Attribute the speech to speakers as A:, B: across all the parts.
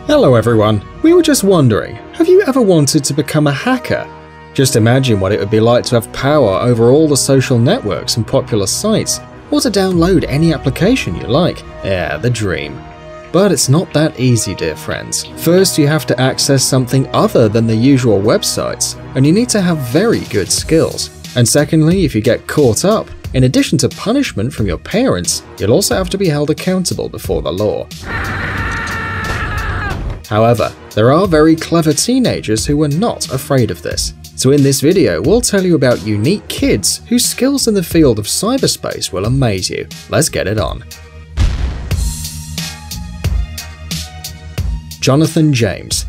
A: Hello everyone, we were just wondering, have you ever wanted to become a hacker? Just imagine what it would be like to have power over all the social networks and popular sites, or to download any application you like. Yeah, the dream. But it's not that easy, dear friends. First, you have to access something other than the usual websites, and you need to have very good skills. And secondly, if you get caught up, in addition to punishment from your parents, you'll also have to be held accountable before the law. However, there are very clever teenagers who are not afraid of this. So in this video, we'll tell you about unique kids whose skills in the field of cyberspace will amaze you. Let's get it on. Jonathan James.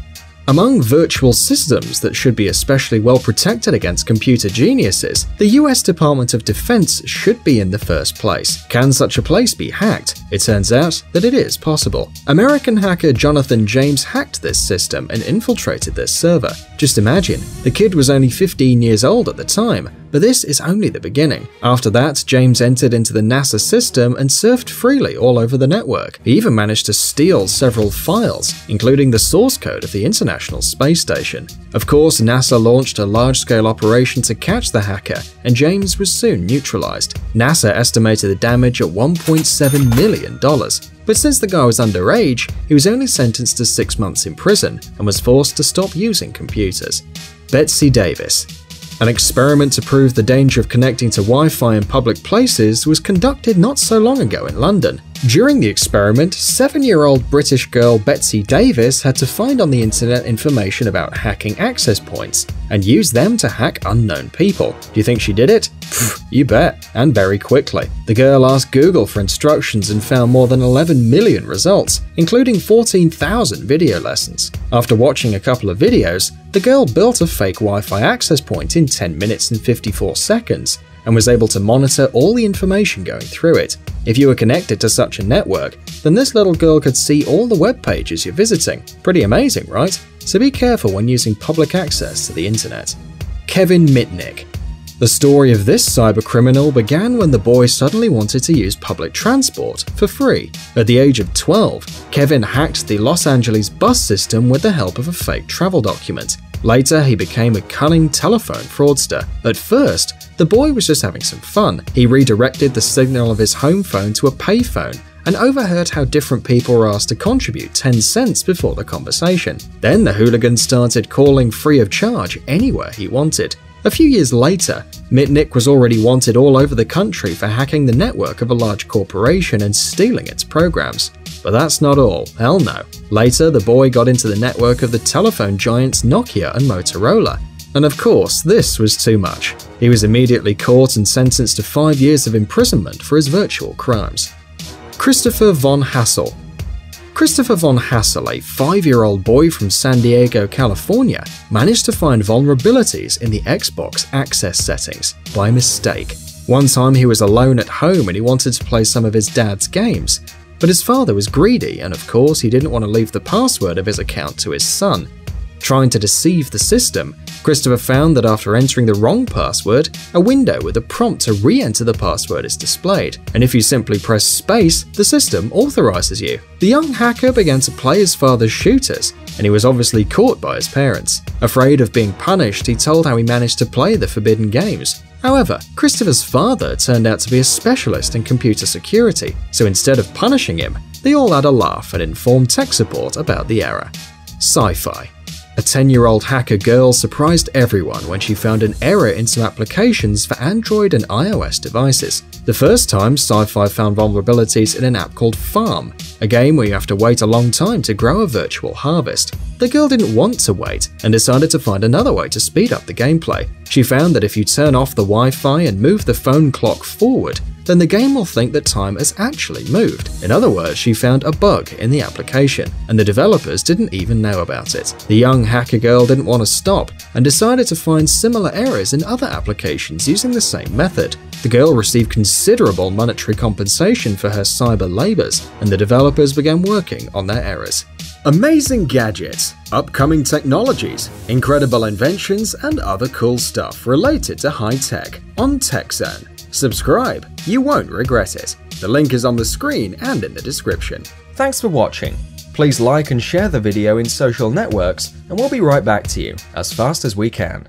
A: Among virtual systems that should be especially well protected against computer geniuses, the US Department of Defense should be in the first place. Can such a place be hacked? It turns out that it is possible. American hacker Jonathan James hacked this system and infiltrated this server. Just imagine, the kid was only 15 years old at the time, but this is only the beginning. After that, James entered into the NASA system and surfed freely all over the network. He even managed to steal several files, including the source code of the International Space Station. Of course, NASA launched a large-scale operation to catch the hacker, and James was soon neutralized. NASA estimated the damage at $1.7 million. But since the guy was underage, he was only sentenced to 6 months in prison and was forced to stop using computers. Betsy Davis. An experiment to prove the danger of connecting to Wi-Fi in public places was conducted not so long ago in London. During the experiment, 7-year-old British girl Betsy Davis had to find on the internet information about hacking access points and use them to hack unknown people. Do you think she did it? You bet, and very quickly. The girl asked Google for instructions and found more than 11 million results, including 14,000 video lessons. After watching a couple of videos, the girl built a fake Wi-Fi access point in 10 minutes and 54 seconds and was able to monitor all the information going through it. If you were connected to such a network, then this little girl could see all the web pages you're visiting. Pretty amazing, right? So be careful when using public access to the internet. Kevin Mitnick. The story of this cybercriminal began when the boy suddenly wanted to use public transport for free. At the age of 12, Kevin hacked the Los Angeles bus system with the help of a fake travel document. Later, he became a cunning telephone fraudster. At first, the boy was just having some fun. He redirected the signal of his home phone to a payphone and overheard how different people were asked to contribute 10 cents before the conversation. Then the hooligan started calling free of charge anywhere he wanted. A few years later, Mitnick was already wanted all over the country for hacking the network of a large corporation and stealing its programs. But that's not all, hell no. Later, the boy got into the network of the telephone giants Nokia and Motorola. And of course, this was too much. He was immediately caught and sentenced to 5 years of imprisonment for his virtual crimes. Christopher von Hassel. Christopher von Hassel, a 5-year-old boy from San Diego, California, managed to find vulnerabilities in the Xbox access settings by mistake. One time he was alone at home and he wanted to play some of his dad's games, but his father was greedy and of course he didn't want to leave the password of his account to his son. Trying to deceive the system, Christopher found that after entering the wrong password, a window with a prompt to re-enter the password is displayed, and if you simply press space, the system authorizes you. The young hacker began to play his father's shooters, and he was obviously caught by his parents. Afraid of being punished, he told how he managed to play the forbidden games. However, Christopher's father turned out to be a specialist in computer security, so instead of punishing him, they all had a laugh and informed tech support about the error. Sci-fi. A 10-year-old hacker girl surprised everyone when she found an error in some applications for Android and iOS devices. The first time, Sci-Fi found vulnerabilities in an app called Farm, a game where you have to wait a long time to grow a virtual harvest. The girl didn't want to wait and decided to find another way to speed up the gameplay. She found that if you turn off the Wi-Fi and move the phone clock forward, then the game will think that time has actually moved. In other words, she found a bug in the application, and the developers didn't even know about it. The young hacker girl didn't want to stop and decided to find similar errors in other applications using the same method. The girl received considerable monetary compensation for her cyber labors, and the developers began working on their errors. Amazing gadgets, upcoming technologies, incredible inventions, and other cool stuff related to high tech on TechZone. Subscribe, you won't regret it. The link is on the screen and in the description.
B: Thanks for watching.
A: Please like and share the video in social networks, and we'll be right back to you as fast as we can.